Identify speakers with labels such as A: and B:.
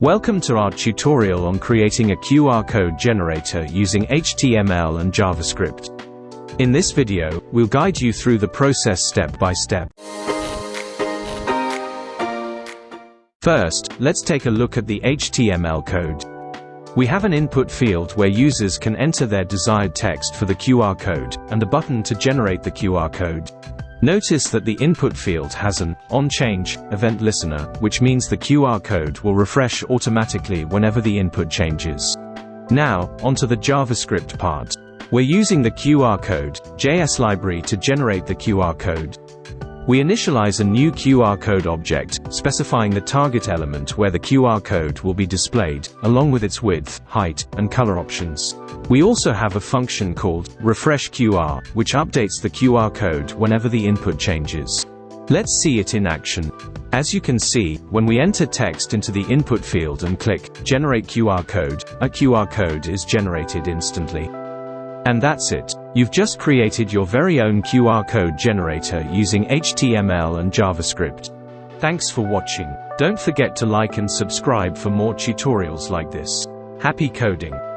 A: Welcome to our tutorial on creating a QR code generator using HTML and JavaScript. In this video, we'll guide you through the process step by step. First, let's take a look at the HTML code. We have an input field where users can enter their desired text for the QR code, and a button to generate the QR code. Notice that the input field has an on-change event listener, which means the QR code will refresh automatically whenever the input changes. Now, onto the JavaScript part. We're using the QR code JS library to generate the QR code. We initialize a new QR code object, specifying the target element where the QR code will be displayed, along with its width, height, and color options. We also have a function called refreshQR, which updates the QR code whenever the input changes. Let's see it in action. As you can see, when we enter text into the input field and click Generate QR Code, a QR code is generated instantly. And that's it. You've just created your very own QR code generator using HTML and JavaScript. Thanks for watching. Don't forget to like and subscribe for more tutorials like this. Happy coding!